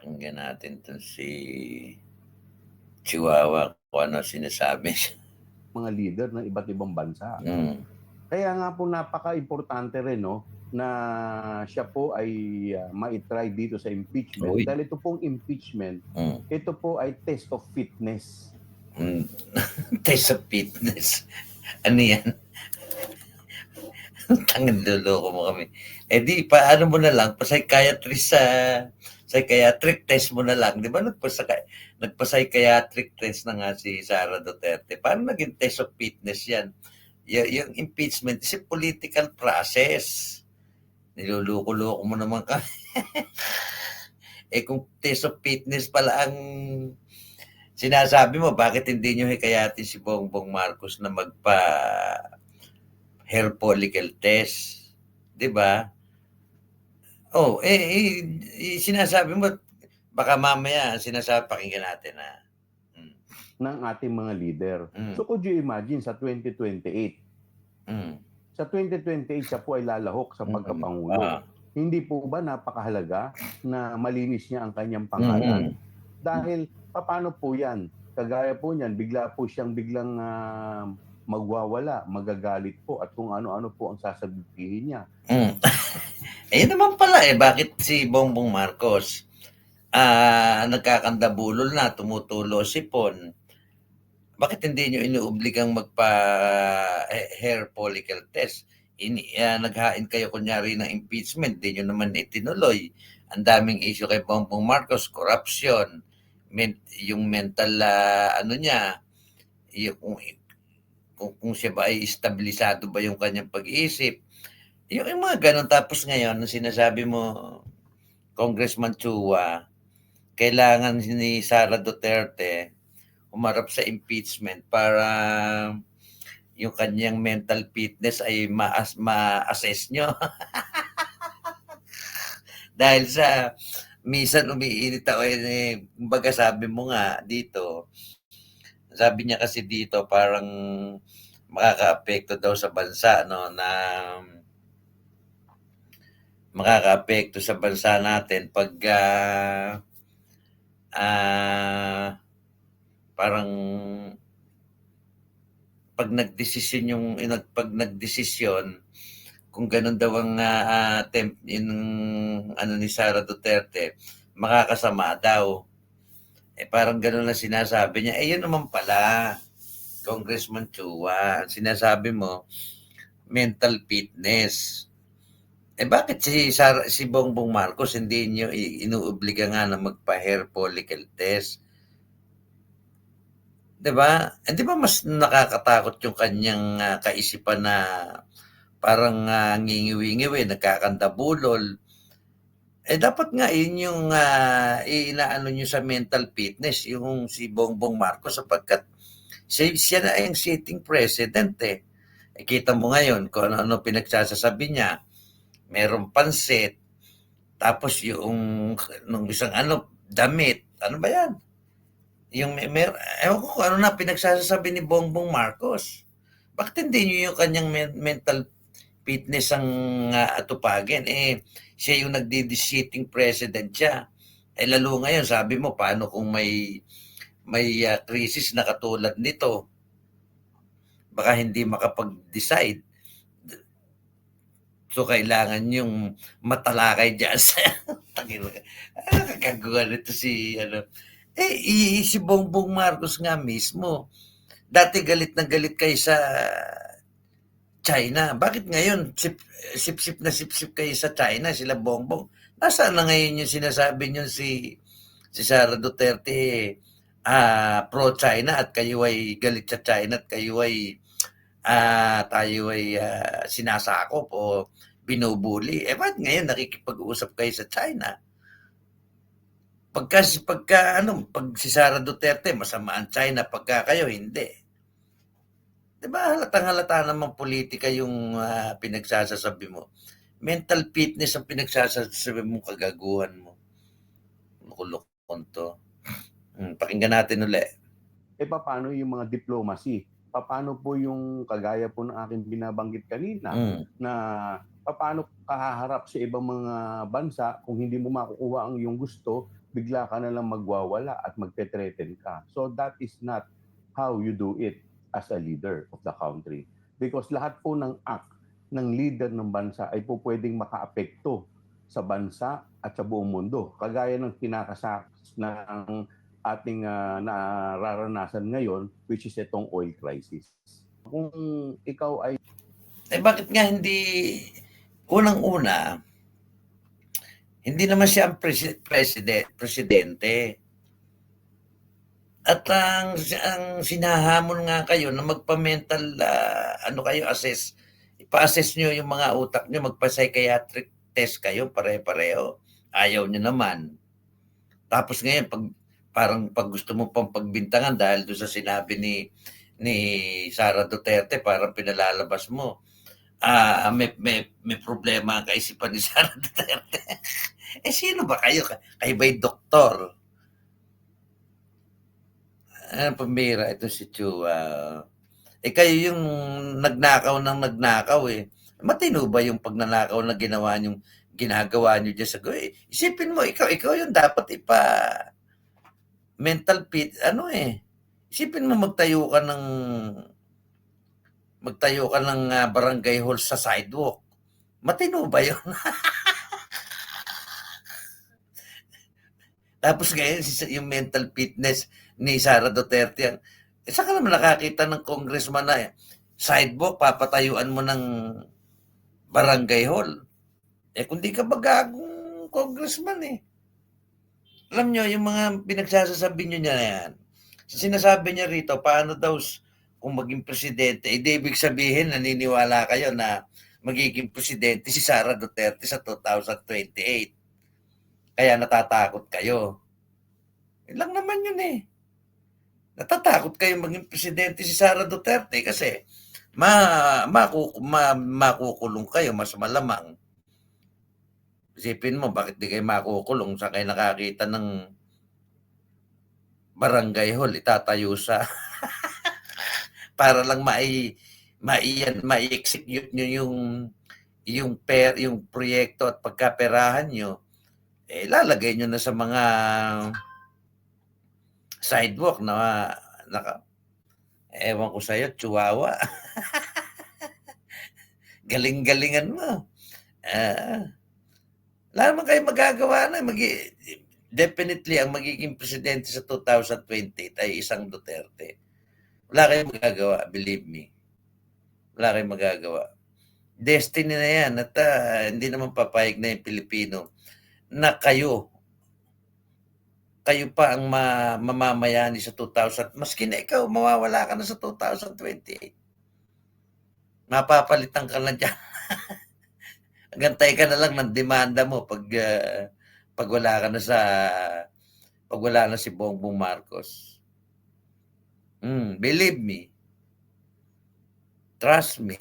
Pakinggan natin 'tong si Chihuahua kung ano sinasabi niya. Mga leader ng iba't ibang bansa. Kaya nga po napaka-importante rin, no, na siya po ay ma-try dito sa impeachment. Uy. Dahil ito pong impeachment, ito po ay test of fitness. Test of fitness. Ano yan? Tangan loloko mo kami. Eh di, paano mo na lang, psychiatric test mo na lang. Di ba nagpa-psychiatric test na nga si Sara Duterte? Paano naging test of fitness yan? Yung impeachment is a political process. Niluloko-loko mo naman kami. Eh kung test of fitness pala ang sinasabi mo, bakit hindi nyo hikayatin si Bongbong Marcos na hair follicle test? 'Di ba? Sinasabi mo, baka mamaya pakinggan natin na ng ating mga leader. So could you imagine sa 2028? Sa 2028 siya po ay lalahok sa pagkapangulo. Hindi po ba napakahalaga na malinis niya ang kanyang pangalan? Dahil paano po yan? Kagaya po niyan, bigla po siyang biglang magwawala, magagalit po at kung ano-ano po ang sasabihin niya. Ayun naman pala bakit si Bongbong Marcos nagkakandabulol na, tumutulo sipon? Bakit hindi nyo inuobligang hair follicle test? Naghain kayo kunyari ng impeachment, hindi nyo naman itinuloy. Ang daming issue kay Bongbong Marcos, corruption, yung mental, niya, kung siya ba ay estabilisado ba yung kanyang pag-iisip. Yung mga ganun. Tapos ngayon, sinasabi mo, Congressman Chua, kailangan ni Sara Duterte umarap sa impeachment para yung kanyang mental fitness ay ma-assess nyo. Dahil sa minsan umiinit ako, kumbaga sabi mo nga dito, sabi niya kasi dito parang makaka-apekto daw sa bansa, no, na makaka-apekto sa bansa natin pag parang pag nagdesisyon kung ganun daw ang ni Sara Duterte, makakasama daw. Parang ganun na sinasabi niya. Yun naman pala, Congressman Chua, sinasabi mo, mental fitness. Bakit si Bongbong Marcos hindi niyo inuobliga nga na magpa-hair follicle test? 'Di ba? Di ba mas nakakatakot yung kanyang kaisipan na parang ngingiwi-ngiwi, nagkakandabulol. Dapat nga yun yung inaano nyo sa mental fitness, yung si Bongbong Marcos, sapagkat siya na yung sitting president kita mo ngayon kung ano pinagsasasabi niya. Merong pansit, tapos yung nung isang damit. Ano ba yan? Yung ewan ko kung ano na pinagsasabi ni Bongbong Marcos. Bakit hindi nyo yung kanyang mental fitness ang atupagin? Siya yung nagdi-sitting president siya. Lalo ngayon, sabi mo, paano kung may crisis na katulad nito? Baka hindi makapag-decide. So, kailangan yung matalakay dyan sa kagawa nito si si Bongbong Marcos nga mismo. Dati galit na galit kayo sa China. Bakit ngayon sip-sip na sip-sip kayo sa China, sila Bongbong? Nasaan na ngayon yung sinasabi nyo si Sara Duterte pro-China at kayo ay galit sa China at kayo ay tayo ay sinasakop o binubuli. Bakit ngayon nakikipag-uusap kayo sa China? Pag si Sara Duterte, masama ang China, pagka kayo, hindi. Diba, halatang-halata naman politika yung pinagsasasabi mo. Mental fitness ang pinagsasasabi mo, kagaguhan mo. Lukulukon to. Pakinggan natin ulit. Paano yung mga diplomacy paano po yung kagaya po ng aking binabanggit kanina na paano kahaharap sa ibang mga bansa kung hindi mo makukuha ang iyong gusto, bigla ka na lang magwawala at magte-threaten ka. So that is not how you do it as a leader of the country. Because lahat po ng act ng leader ng bansa ay po pwedeng makaapekto sa bansa at sa buong mundo. Kagaya ng ng ating nararanasan ngayon, which is itong oil crisis. Kung ikaw ay... bakit nga hindi, unang-una, hindi naman siya ang presidente. At ang sinahamon nga kayo na magpa-mental, kayo, ipa-assess nyo yung mga utak nyo, magpa-psychiatric test kayo, pare-pareho. Ayaw nyo naman. Tapos ngayon, pag gusto mo pang pagbintangan dahil doon sa sinabi ni Sara Duterte, parang pinalalabas mo, may problema ang kaisipan ni Sara Duterte. Sino ba kayo? Kayo ba'y doktor? Pambira ito si Chua. Kayo yung nagnakaw ng nagnakaw eh. Matino ba yung pagnanakaw na ginagawa nyo dyan sa isipin mo, ikaw yung dapat mental fit, isipin mo magtayo ka ng barangay hall sa sidewalk. Matino ba yun? Tapos ngayon, yung mental fitness ni Sara Duterte, saan ka naman nakakita ng congressman na sidewalk, papatayuan mo ng barangay hall? Kung di ka ba gagong congressman eh. Alam nyo, yung mga pinagsasasabi nyo niya na yan, sinasabi niya rito, paano daw kung maging presidente, ibig sabihin, naniniwala kayo na magiging presidente si Sara Duterte sa 2028. Kaya natatakot kayo. Yun lang naman yun eh. Natatakot kayo maging presidente si Sara Duterte kasi makukulong kayo, mas malamang. Isipin mo, bakit di kayo makukulong? Saan kayo nakakita ng barangay hall, itatayo sa para lang mai-execute nyo yung proyekto at pagkaperahan nyo. Lalagay nyo na sa mga sidewalk na ewan ko sa'yo, chihuahua. Galing-galingan mo. Wala naman kayo magagawa na. Definitely, ang magiging presidente sa 2028 ay isang Duterte. Wala kayong magagawa, believe me. Wala kayong magagawa. Destiny na yan at hindi naman papayag na yung Pilipino na kayo pa ang mamamayani sa 2000. Maski na ikaw, mawawala ka na sa 2028. Mapapalitan ka na dyan. Gantay ka na lang ng demanda mo pag wala ka na pag wala na si Bongbong Marcos. Believe me. Trust me.